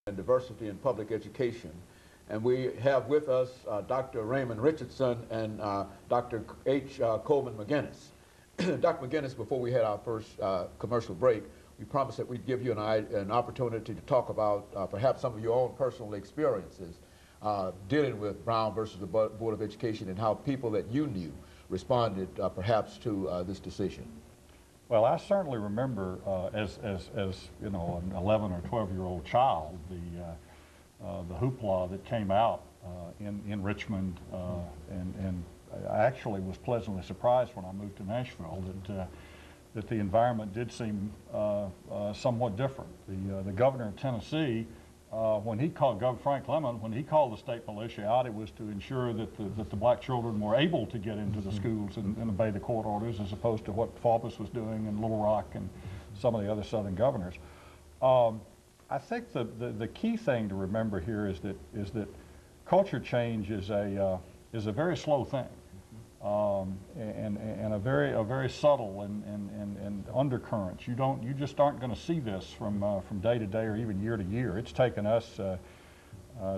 and diversity in public education. And we have with us Dr. Raymond Richardson and Dr. H. Coleman McGinnis. Dr. McGinnis, before we had our first commercial break, we promised that we'd give you an opportunity to talk about perhaps some of your own personal experiences dealing with Brown versus the Board of Education and how people that you knew responded perhaps to this decision. Well, I certainly remember as you know, an 11 or 12-year-old child, the hoopla that came out in Richmond, and I actually was pleasantly surprised when I moved to Nashville that the environment did seem somewhat different. The governor of Tennessee, when he called Governor Frank Lemon, when he called the state militia out, it was to ensure that the black children were able to get into the schools and obey the court orders, as opposed to what Faubus was doing in Little Rock and some of the other southern governors. I think the key thing to remember here is that culture change is a very slow thing, and a very subtle and undercurrents. You just aren't going to see this from day to day or even year to year. It's taken us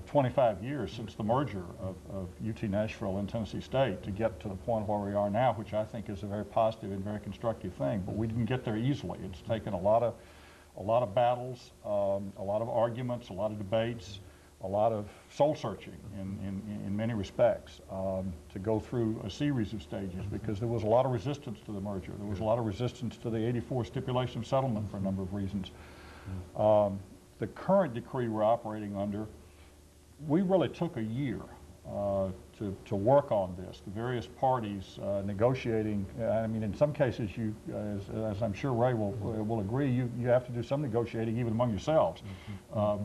25 years since the merger of UT Nashville and Tennessee State to get to the point where we are now, which I think is a very positive and very constructive thing. But we didn't get there easily. It's taken a lot of battles, a lot of arguments, a lot of debates, a lot of soul searching in many respects to go through a series of stages, because there was a lot of resistance to the merger. There was a lot of resistance to the '84 stipulation of settlement for a number of reasons. The current decree we're operating under, we really took a year to work on this. The various parties negotiating. I mean, in some cases, as I'm sure Ray will agree, you have to do some negotiating even among yourselves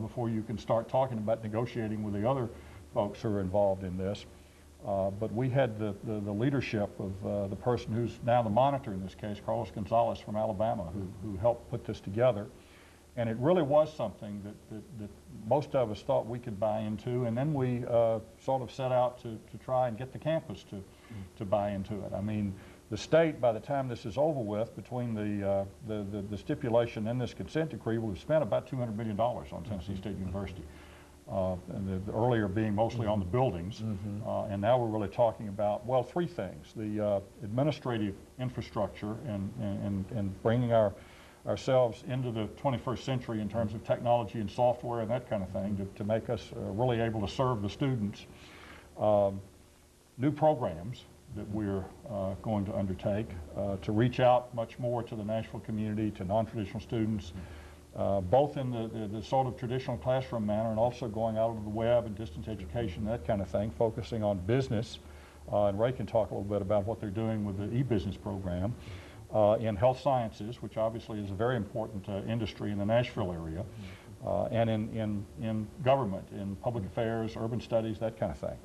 before you can start talking about negotiating with the other folks who are involved in this. But we had the leadership of the person who's now the monitor in this case, Carlos Gonzalez from Alabama, who helped put this together. And it really was something that most of us thought we could buy into, and then we sort of set out to try and get the campus to buy into it. I mean, the state, by the time this is over with, between the stipulation and this consent decree, we've spent about $200 million on Tennessee State University. And the earlier being mostly on the buildings, and now we're really talking about, well, three things: the administrative infrastructure and bringing ourselves into the 21st century in terms of technology and software and that kind of thing to make us really able to serve the students. New programs that we're going to undertake to reach out much more to the Nashville community, to non-traditional students, both in the sort of traditional classroom manner and also going out on the web and distance education, that kind of thing, focusing on business. And Ray can talk a little bit about what they're doing with the e-business program. In health sciences, which obviously is a very important industry in the Nashville area, and in government, in public affairs, urban studies, that kind of thing.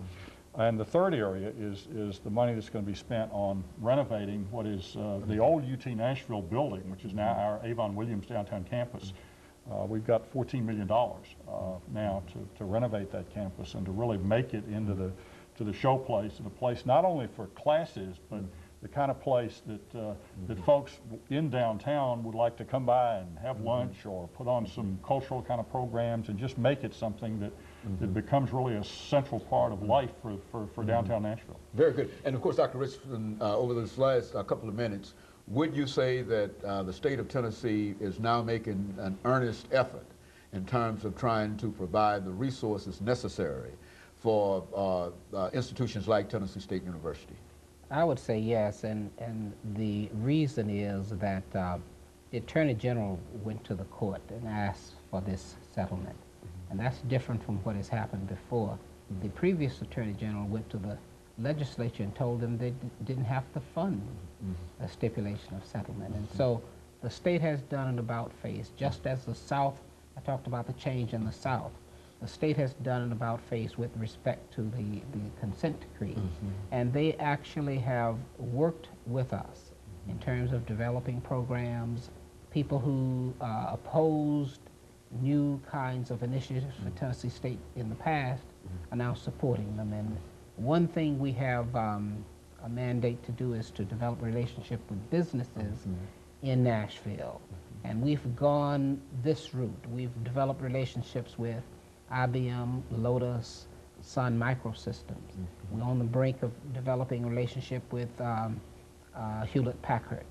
And the third area is the money that's going to be spent on renovating what is the old UT Nashville building, which is now our Avon Williams downtown campus. We've got $14 million now to renovate that campus and to really make it into the show place, and a place not only for classes, but the kind of place that folks in downtown would like to come by and have lunch or put on some cultural kind of programs and just make it something that becomes really a central part of life for downtown Nashville. Very good. And of course, Dr. Richardson, over this last couple of minutes, would you say that the state of Tennessee is now making an earnest effort in terms of trying to provide the resources necessary for institutions like Tennessee State University? I would say yes, and the reason is that the Attorney General went to the court and asked for this settlement, and that's different from what has happened before. The previous Attorney General went to the legislature and told them they didn't have to fund a stipulation of settlement, and so the state has done an about-face, just as the South, I talked about the change in the South. The state has done an about-face with respect to the consent decree, and they actually have worked with us in terms of developing programs. People who opposed new kinds of initiatives for Tennessee State in the past are now supporting them. And one thing we have a mandate to do is to develop relationship with businesses in Nashville. And we've gone this route. We've developed relationships with IBM, Lotus, Sun Microsystems. We're on the brink of developing a relationship with Hewlett-Packard,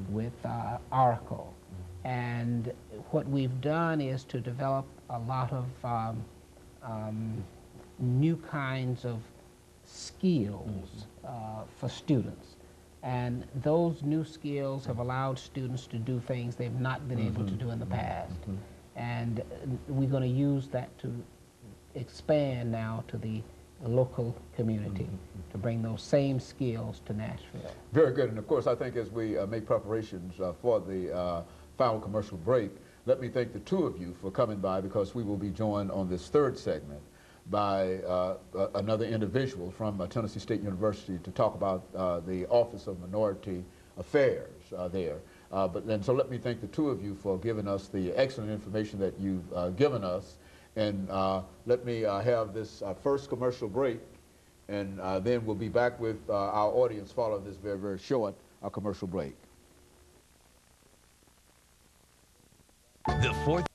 with Oracle. And what we've done is to develop a lot of new kinds of skills for students. And those new skills have allowed students to do things they've not been able to do in the past. And we're going to use that to expand now to the local community to bring those same skills to Nashville. Very good. And of course, I think as we make preparations for the final commercial break, let me thank the two of you for coming by, because we will be joined on this third segment by another individual from Tennessee State University to talk about the Office of Minority Affairs there. So let me thank the two of you for giving us the excellent information that you've given us. And let me have this first commercial break, and then we'll be back with our audience following this very, very short commercial break. The fourth